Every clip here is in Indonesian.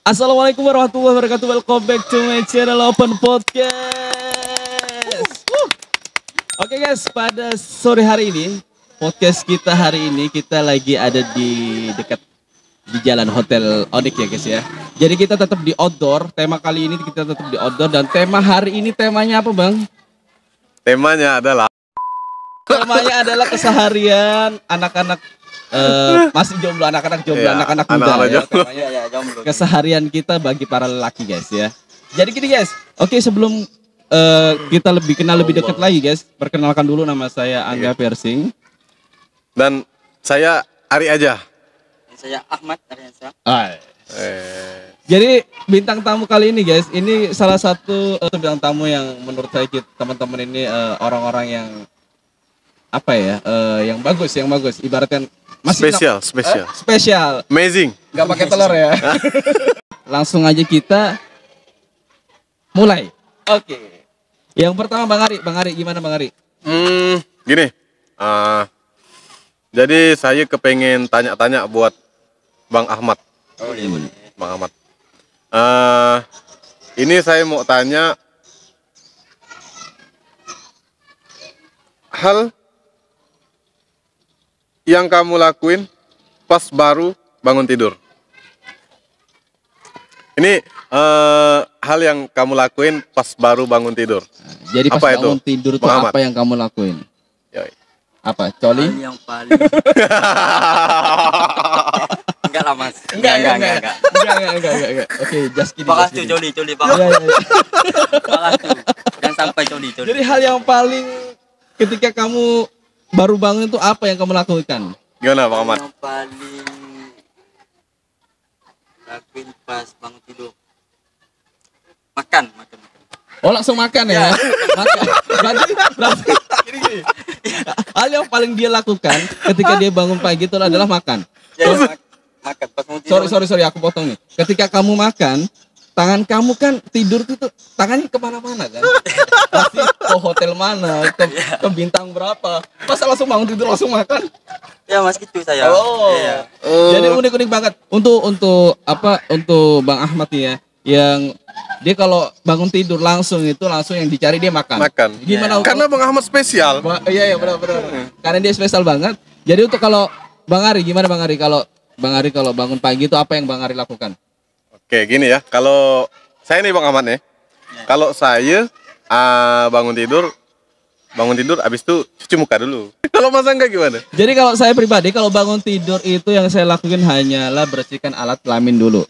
Assalamualaikum warahmatullahi wabarakatuh. Welcome back to my channel Open Podcast. Oke guys, pada sore hari ini podcast kita hari ini kita lagi ada di dekat di jalan Hotel Onyx ya guys ya. Jadi kita tetap di outdoor. Tema kali ini kita tetap di outdoor dan tema hari ini temanya apa bang? Temanya adalah keseharian anak-anak masih jomblo, anak-anak jomblo, Iya, anak-anak muda anak-anak ya. jomblo. Temanya keseharian kita bagi para lelaki guys ya. Jadi gini guys, oke sebelum kita lebih kenal lebih dekat lagi guys, perkenalkan dulu nama saya Angga Persing. dan saya Ari aja. Saya Ahmad Aryansa. Jadi bintang tamu kali ini guys, ini salah satu bintang tamu yang menurut saya teman-teman ini orang-orang yang apa ya, yang bagus, ibaratkan masih spesial, amazing, nggak pakai telur ya. Langsung aja kita mulai. Oke. Yang pertama Bang Ari gimana Bang Ari? Gini, jadi saya kepengen tanya-tanya buat Bang Ahmad. Oh iya boleh. Bang Ahmad, ini saya mau tanya hal yang kamu lakuin pas baru bangun tidur. Ini hal yang kamu lakuin pas baru bangun tidur. Jadi pas Apa itu, bangun tidur itu Bang Ahmad? apa yang kamu lakuin? Yoi. Apa? Coli? Hal yang paling enggak lah mas. Enggak. Enggak. Oke, just kidding. Bakas just tuh kidding. coli Iya, bakas. iya, iya. Bakas tuh. Jangan sampai coli. Jadi hal yang paling ketika kamu baru bangun itu apa yang kamu lakukan? Gimana Bang Ahmad? Yang paling lakuin pas bangun tidur. Makan. Oh langsung makan ya? Makan. Berarti gini. Hal yang paling dia lakukan ketika dia bangun pagi itu adalah makan. Ya, makan pas bangun tidur. Sorry aku potong nih. Ketika kamu makan, tangan kamu kan tidur tuh tangannya kemana-mana kan? Pasti ke hotel mana, ke bintang berapa? Masa langsung bangun tidur langsung makan? Ya mas gitu saya. Oh. Iya. Jadi unik banget. Untuk Bang Ahmad nih ya, yang dia kalau bangun tidur langsung yang dicari dia makan. Ya. Gimana? Karena Bang Ahmad spesial. Iya benar. Karena dia spesial banget. Jadi untuk kalau Bang Ari gimana Bang Ari kalau bangun pagi itu apa yang Bang Ari lakukan? Oke, gini ya. Kalau saya nih Bang Ahmad nih. Kalau saya bangun tidur habis itu cuci muka dulu. Kalau Mas Angga gimana? Jadi kalau saya pribadi kalau bangun tidur itu yang saya lakukan hanyalah bersihkan alat kelamin dulu.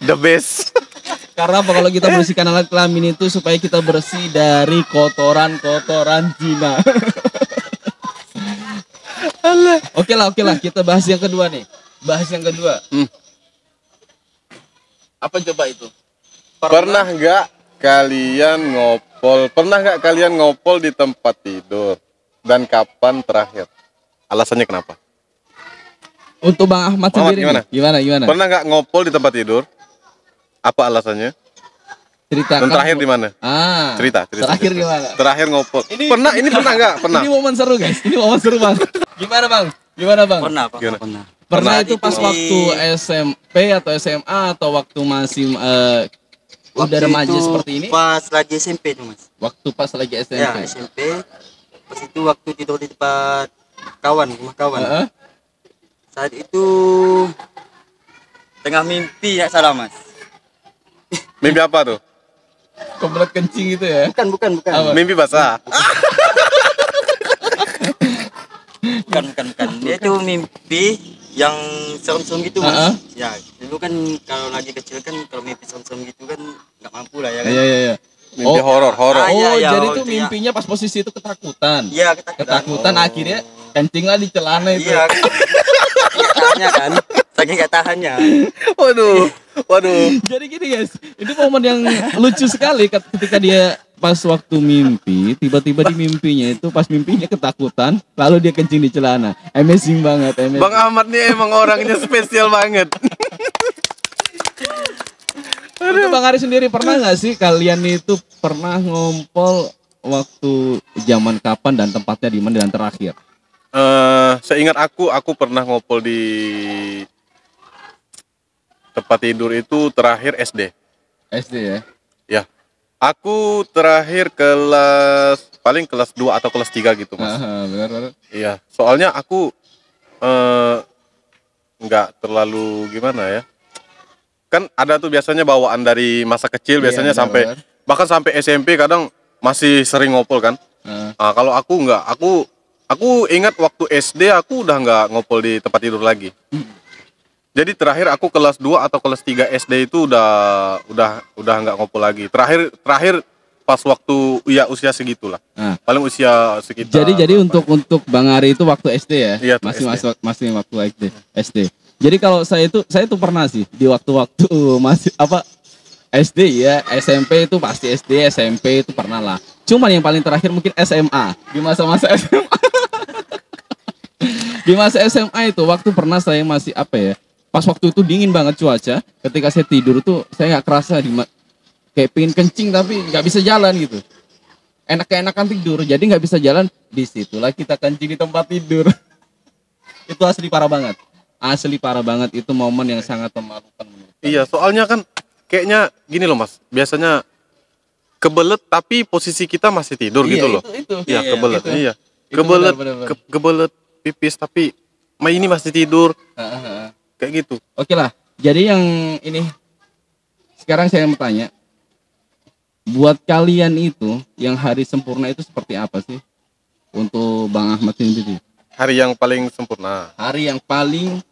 The best. Karena apa kalau kita bersihkan alat kelamin itu supaya kita bersih dari kotoran zina. Oke lah kita bahas yang kedua nih. Apa coba itu? Pernah nggak kalian ngopol di tempat tidur? Dan kapan terakhir? Alasannya kenapa? Untuk Bang Ahmad sendiri gimana? Gimana? Pernah nggak ngopol di tempat tidur? Apa alasannya? Ceritakan. Dan terakhir di mana? Cerita. Terakhir gimana? Terakhir ngopol. Pernah nggak? Pernah. Ini momen seru guys. Ini momen seru banget. Gimana Bang? Pernah. Pernah itu pas Di- waktu SMP atau SMA atau waktu masih udah remaja seperti ini? Pas lagi SMP tuh mas. Waktu pas lagi SMP. Ya SMP. Pas itu waktu tidur di tempat rumah kawan. Heeh. Saat itu tengah mimpi ya salah mas. Mimpi apa tuh? Kebelet kencing gitu ya. Bukan. Apa? Mimpi basah. Bukan. Dia tuh mimpi yang serem-serem gitu mas. Ya dulu kan kalau lagi kecil kan kalau mimpi serem-serem gitu kan nggak mampu lah ya kan. Iya. Mimpi horor. Ah, Oh, iya, jadi oh, tuh itu ya. mimpinya pas posisi itu ketakutan. Iya Ketakutan akhirnya kencing lah di celana itu. Iya. Nggak tahannya kan. Saking nggak tahannya. Waduh. Jadi gini guys, ini momen yang lucu sekali ketika dia pas waktu mimpi, tiba-tiba di mimpinya itu pas mimpinya ketakutan, lalu dia kencing di celana. Amazing banget. Bang Ahmad nih emang orangnya spesial banget. Untuk Bang Ari sendiri pernah nggak sih kalian itu pernah ngompol waktu zaman kapan dan tempatnya di mana dan terakhir? Seingat aku pernah ngompol di tempat tidur itu terakhir SD. SD ya. Ya. Aku terakhir paling kelas 2 atau kelas 3 gitu, Mas. Benar. Iya, soalnya aku nggak terlalu gimana ya. Kan ada tuh biasanya bawaan dari masa kecil biasanya sampai bahkan sampai SMP kadang masih sering ngopol kan. Nah, kalau aku nggak, aku ingat waktu SD aku udah nggak ngopol di tempat tidur lagi. Jadi terakhir aku kelas 2 atau kelas 3 SD itu udah nggak ngopol lagi. Terakhir pas waktu ya usia segitulah. Paling usia sekitar. Jadi untuk Bang Ari itu waktu SD ya? Iya, masih waktu SD. Jadi kalau saya itu pernah sih di waktu-waktu masih SD ya, SMP itu pasti SD, SMP itu pernah lah. Cuman yang paling terakhir mungkin SMA, di masa-masa SMA. Di masa SMA itu waktu pernah saya masih pas waktu itu dingin banget cuaca, ketika saya tidur tuh saya nggak kerasa kayak pengen kencing tapi nggak bisa jalan gitu. Enak-enakan tidur, jadi nggak bisa jalan. Disitulah kita kencing di tempat tidur. Itu asli parah banget. Asli parah banget, itu momen yang sangat memalukan menurut saya. Iya, soalnya kan kayaknya gini loh Mas, biasanya kebelet tapi posisi kita masih tidur gitu loh. Iya, kebelet. Iya. Kebelet pipis tapi ini masih tidur. Kayak gitu. Oke lah. Jadi yang ini sekarang saya mau tanya, buat kalian itu yang hari sempurna itu seperti apa sih? Untuk Bang Ahmad sendiri. Hari yang paling sempurna. Hari yang paling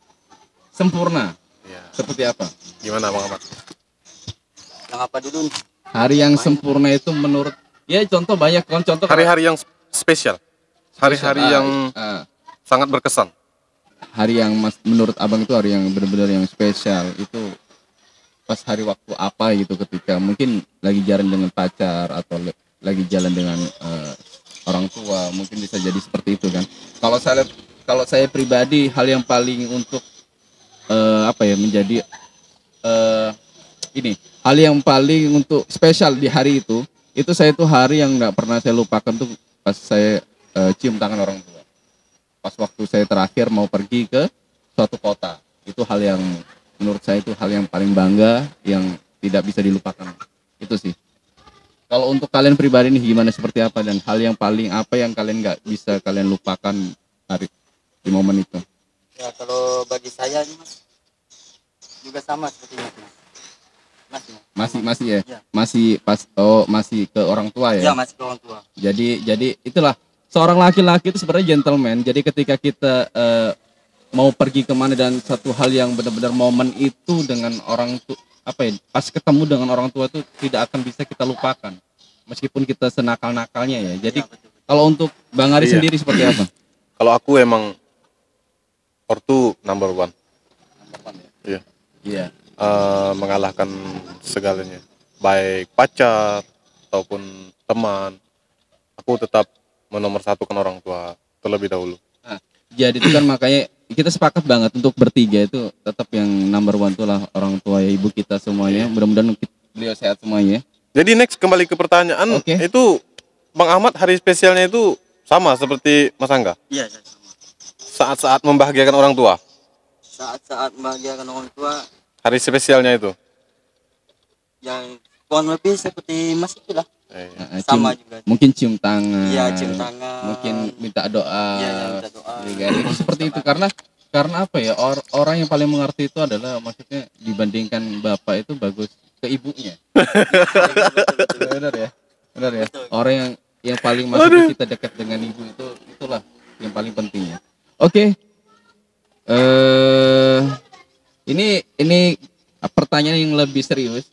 sempurna. Ya. Seperti apa? Gimana Bang Ahmad? Yang apa dulu? Hari yang sempurna itu menurut contoh banyak kan, contoh hari-hari yang spesial. Hari-hari yang sangat berkesan. Hari yang menurut Abang itu hari yang benar-benar yang spesial itu pas hari waktu apa gitu, ketika mungkin lagi jalan dengan pacar atau lagi jalan dengan orang tua, mungkin bisa jadi seperti itu kan. Kalau saya pribadi hal yang paling untuk menjadi hal yang paling untuk spesial di hari itu saya tuh hari yang nggak pernah saya lupakan tuh pas saya cium tangan orang tua. Pas waktu saya terakhir mau pergi ke suatu kota, itu hal yang menurut saya itu hal yang paling bangga, yang tidak bisa dilupakan. Itu sih. Kalau untuk kalian pribadi nih gimana, seperti apa, dan hal yang paling apa yang kalian nggak bisa kalian lupakan hari di momen itu? Ya kalau bagi saya nih Mas, juga sama seperti itu. Masih ya? Ya. Masih ke orang tua ya? Ya, masih ke orang tua. Jadi itulah, seorang laki-laki itu sebenarnya gentleman. Jadi ketika kita mau pergi kemana dan satu hal yang benar-benar momen itu dengan orang tua, pas ketemu dengan orang tua itu tidak akan bisa kita lupakan, meskipun kita senakal-nakalnya ya. Jadi kalau untuk Bang Ari sendiri seperti apa? Kalau aku emang ortu number one. Iya. Iya. Mengalahkan segalanya, baik pacar ataupun teman. Aku tetap menomorsatukan orang tua terlebih dahulu. Nah, jadi itu kan makanya kita sepakat banget untuk bertiga itu tetap yang number one itu lah orang tua ya, ibu kita semuanya. Mudah-mudahan beliau sehat semuanya. Jadi next kembali ke pertanyaan, itu Bang Ahmad hari spesialnya itu sama seperti Mas Angga? Iya, sama. Saat-saat membahagiakan orang tua? Saat-saat membahagiakan orang tua. Hari spesialnya itu? Yang kurang lebih seperti Mas itulah. Sama juga. Mungkin cium tangan. Iya, cium tangan. Mungkin minta doa. Iya, minta doa. Ya, itu seperti itu karena apa ya, orang yang paling mengerti itu adalah, maksudnya dibandingkan bapak itu bagus ke ibunya. Benar ya. Orang yang paling maksudnya kita dekat dengan ibu itulah yang paling pentingnya. Oke. Ini pertanyaan yang lebih serius.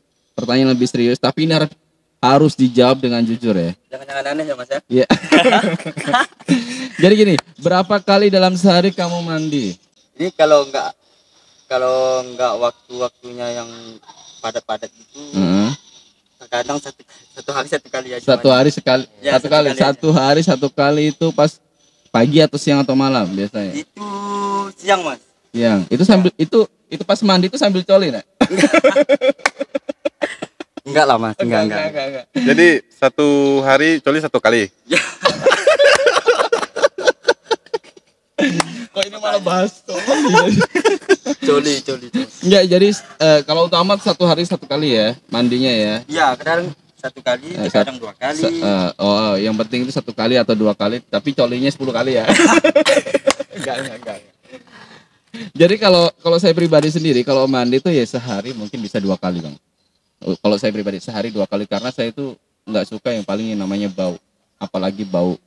Tapi ini harus dijawab dengan jujur ya. Jangan aneh ya Mas ya. Iya. Jadi gini, berapa kali dalam sehari kamu mandi? Ini kalau enggak waktu-waktunya yang padat-padat itu, kadang satu hari satu kali aja. Satu hari sekali. Ya, satu hari satu kali itu pas pagi atau siang atau malam biasanya? Itu siang Mas. Siang. Itu sambil itu pas mandi itu sambil coli nak? Enggak lah Mas, enggak. Jadi satu hari coli satu kali. Kok ini malah bahas Coli. Enggak, jadi kalau untuk Ahmad 1 hari 1 kali ya mandinya ya. Iya, kadang 1 kali, kadang 2 kali. Yang penting itu 1 kali atau 2 kali, tapi colinya 10 kali ya. Enggak. Jadi kalau saya pribadi sendiri, kalau mandi itu ya sehari mungkin bisa 2 kali, Bang. Kalau saya pribadi sehari 2 kali, karena saya itu nggak suka yang paling namanya bau, apalagi bau.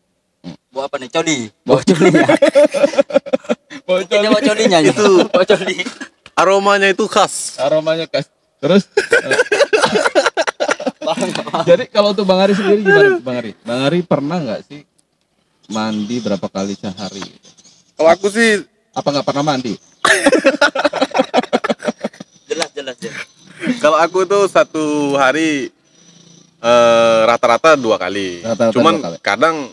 Bau apa nih? Coli. Bau colinya. Bau colinya itu. Bau coli. Aromanya itu khas. Terus jadi kalau untuk Bang Ari sendiri gimana, Bang Ari? Bang Ari pernah nggak sih mandi berapa kali sehari? Kalau aku sih apa nggak pernah mandi? Jelas. Kalau aku tuh 1 hari rata-rata 2 kali. Cuman 2 kali. kadang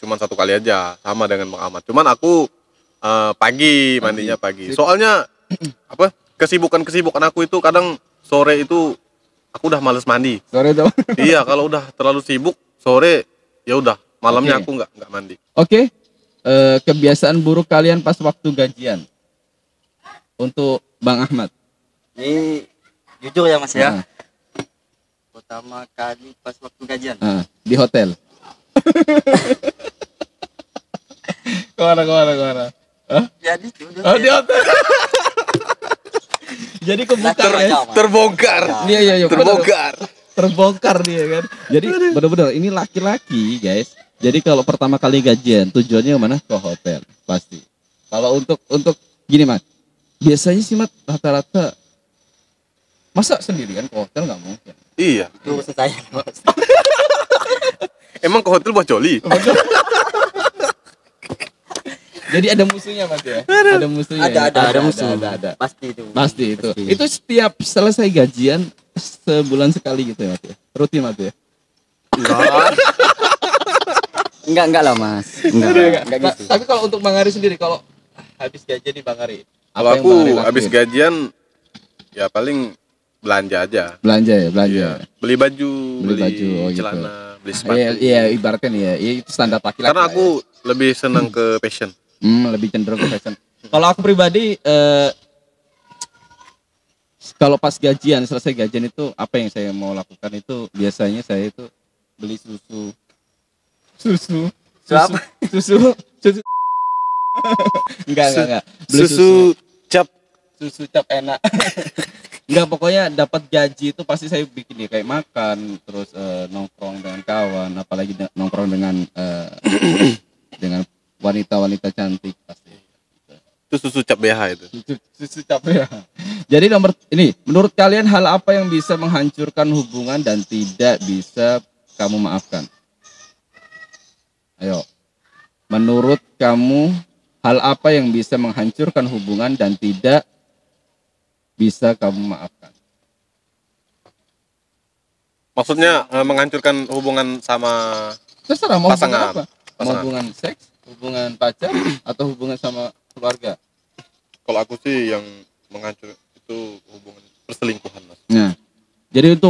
cuman 1 kali aja, sama dengan Bang Ahmad. Cuman aku mandinya pagi. Soalnya apa? Kesibukan aku itu kadang sore itu aku udah males mandi. Sore itu. Iya, kalau udah terlalu sibuk sore ya udah malamnya aku nggak mandi. Oke. Kebiasaan buruk kalian pas waktu gajian. Untuk Bang Ahmad. Ini jujur ya Mas ya. Pertama kali pas waktu gajian. Di hotel. Kemana? Jadi itu. Di hotel. Jadi kebuka ya. Terbongkar. Iya. Terbongkar dia kan. Jadi benar-benar ini laki-laki, guys. Jadi kalau pertama kali gajian tujuannya kemana? Ke hotel pasti. Kalau untuk gini Mat, biasanya sih Mat rata-rata masa sendirian ke hotel nggak mungkin. Iya. Itu urusan saya. Emang ke hotel buat coli? Jadi ada musuhnya Mas ya? Ada musuhnya. Ada musuh. Ada. Pasti itu. Itu setiap selesai gajian sebulan sekali gitu ya Mas ya? Rutin Mas ya? Enggak lah Mas. Enggak gitu. Tapi kalau untuk Bang Ari sendiri, kalau habis gajian nih Bang Ari, kalau aku habis gajian ya paling belanja aja. Belanja. Iya. Beli baju, gitu. celana, beli sepatu. Iya, ibaratnya nih ya, itu standar laki-laki. Karena aku lebih senang ke fashion. Lebih cenderung ke fashion. Kalau aku pribadi, kalau pas gajian, selesai gajian itu apa yang saya mau lakukan itu biasanya saya itu beli susu. Enggak. Beli Susu cap enak. Enggak, pokoknya dapat gaji itu pasti saya bikin nih kayak makan, terus nongkrong dengan kawan, apalagi nongkrong dengan dengan wanita-wanita cantik pasti. Itu susu cap BH itu. Susu cap BH. Jadi menurut kalian hal apa yang bisa menghancurkan hubungan dan tidak bisa kamu maafkan? Ayo. Menurut kamu hal apa yang bisa menghancurkan hubungan dan tidak bisa kamu maafkan? Maksudnya menghancurkan hubungan sama terserah, mau pasangan. hubungan apa? Mau hubungan seks, hubungan pacar, atau hubungan sama keluarga? Kalau aku sih yang menghancur itu hubungan perselingkuhan, Mas. Nah, jadi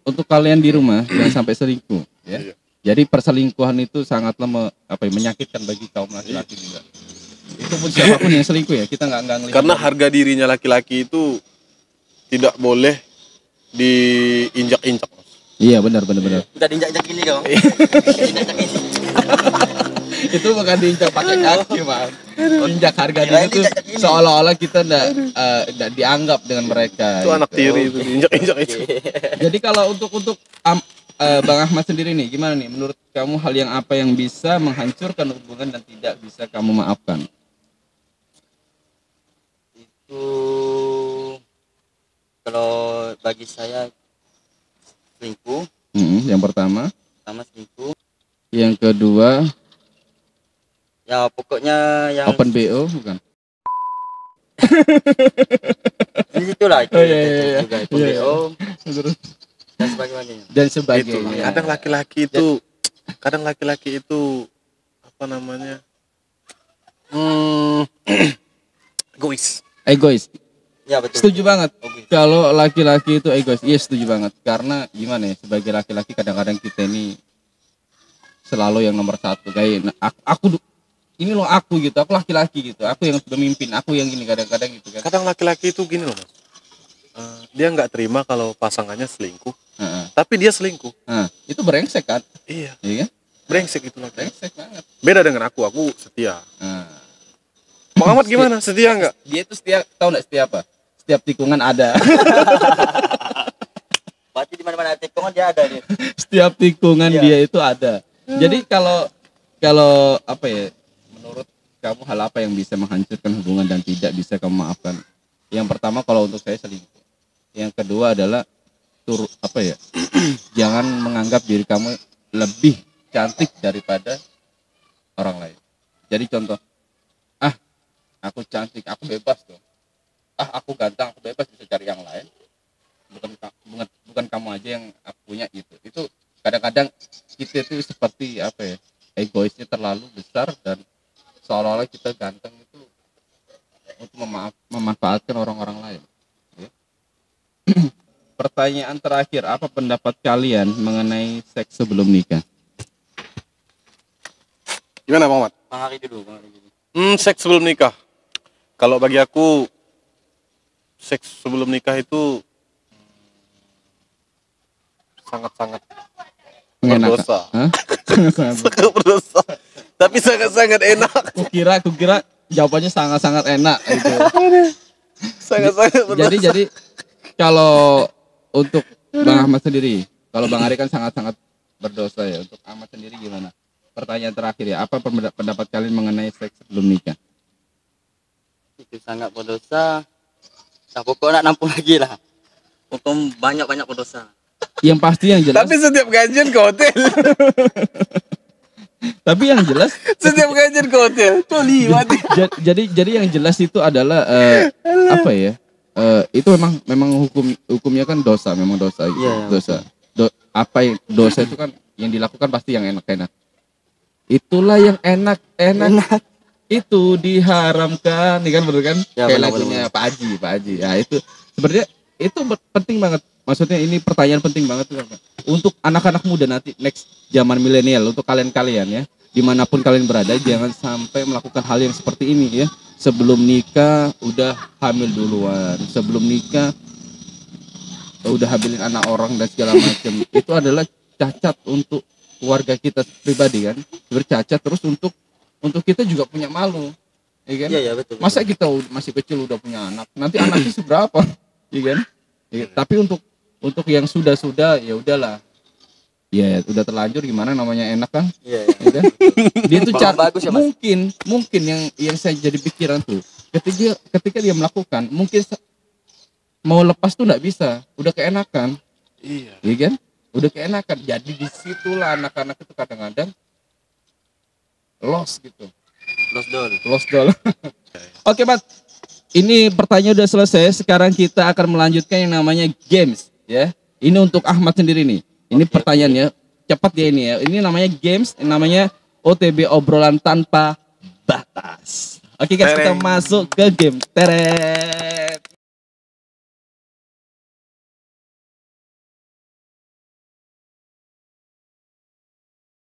untuk kalian di rumah jangan sampai selingkuh, ya. Iya. Jadi perselingkuhan itu sangatlah menyakitkan bagi kaum laki-laki juga. Itu pun siapapun yang selingkuh ya, kita nggak ngelihat. Karena harga dirinya laki-laki itu tidak boleh diinjak-injak, Mas. Iya, benar. Udah diinjak-injak ini kau. Itu bukan diinjak pakai kaki, Bang. Injak harga diri itu seolah-olah kita enggak dianggap dengan mereka. Itu anak tiri itu diinjak-injak itu. Jadi kalau untuk Bang Ahmad sendiri nih, gimana nih? Menurut kamu hal yang apa yang bisa menghancurkan hubungan dan tidak bisa kamu maafkan? Itu kalau bagi saya selingkuh. Yang pertama Selingkuh. Yang kedua Ya pokoknya yang open BO bukan? Di situlah itu. Iya. Juga open BO Terus dan sebagainya. Itu. Kadang laki-laki itu apa namanya? Egois. Ya betul. Setuju banget. Kalau laki-laki itu egois, iya setuju banget. Karena gimana ya, sebagai laki-laki kadang-kadang kita ini selalu yang nomor satu. Kayak ini loh aku gitu, aku laki-laki gitu, aku yang pemimpin, aku yang gini kadang-kadang gitu kan. Kadang laki-laki itu gini loh Mas. Dia nggak terima kalau pasangannya selingkuh, tapi dia selingkuh. Itu brengsek kan? Iya. Iya kan? Brengsek itu laki. Brengsek banget. Beda dengan aku setia. Bang Ahmad gimana? Setia nggak? Dia itu setia, tahu nggak setia apa? Setiap tikungan ada. Berarti di mana-mana tikungan dia ada dia. Setiap tikungan dia itu ada. Jadi kalau apa ya? Menurut kamu hal apa yang bisa menghancurkan hubungan dan tidak bisa kamu maafkan? Yang pertama kalau untuk saya selingkuh. Yang kedua adalah jangan menganggap diri kamu lebih cantik daripada orang lain. Jadi contoh, aku cantik, aku bebas tuh. Aku ganteng, aku bebas bisa cari yang lain. Bukan kamu aja yang aku punya gitu. Itu kadang-kadang kita itu seperti egoisnya terlalu besar dan seolah-olah kita ganteng itu untuk memanfaatkan orang-orang lain. Ya. Pertanyaan terakhir, apa pendapat kalian mengenai seks sebelum nikah? Gimana Bang Ahmad? Bang Hari dulu. Seks sebelum nikah. Kalau bagi aku seks sebelum nikah itu sangat-sangat berdosa. Sangat berdosa. Tapi sangat-sangat enak. Kukira jawabannya sangat-sangat enak itu. Sangat-sangat berdosa. Jadi kalau untuk Bang Ahmad sendiri, kalau Bang Ari kan sangat-sangat berdosa ya. Untuk Ahmad sendiri gimana? Pertanyaan terakhir ya, apa pendapat kalian mengenai seks sebelum nikah? Itu sangat berdosa. Nah, pokoknya nak nampung lagi lah. Pokoknya banyak-banyak berdosa. Yang pasti yang jelas. Tapi setiap gajian ke hotel. Tapi yang jelas. Setiap gajian ke hotel. Jadi yang jelas itu adalah itu memang hukumnya kan dosa, memang dosa. Dosa. Dosa itu kan yang dilakukan pasti yang enak-enak. Itulah yang enak. Itu diharamkan, nih kan bener kan? Ya, kayak lagunya Pak Haji. Ya itu sebenarnya itu penting banget. Maksudnya ini pertanyaan penting banget tuh untuk anak-anak muda nanti next zaman milenial, untuk kalian ya dimanapun kalian berada, jangan sampai melakukan hal yang seperti ini ya. Sebelum nikah udah hamil duluan, sebelum nikah udah hamilin anak orang dan segala macam. Itu adalah cacat untuk keluarga kita pribadi kan, bercacat. Terus untuk kita juga punya malu, ya kan? Iya, betul. Masa kita masih kecil udah punya anak, nanti anaknya seberapa, ya kan? Ya, tapi untuk yang sudah ya udahlah, ya udah terlanjur, gimana namanya enak kan? Iya. Ya kan? Dia tuh Bagus ya, Mas? mungkin yang saya jadi pikiran tuh, ketika dia melakukan, mungkin mau lepas tuh nggak bisa, udah keenakan, Iya. ya kan? Udah keenakan, jadi disitulah anak-anak itu kadang-kadang lost gitu. Lost doll. Oke, Mas. Ini pertanyaan udah selesai. Sekarang kita akan melanjutkan yang namanya games, ya. Ini untuk Ahmad sendiri nih. Ini pertanyaannya cepat ya ini ya. Ini namanya games, namanya OTB, obrolan tanpa batas. Oke guys, kita masuk ke game. Tereng.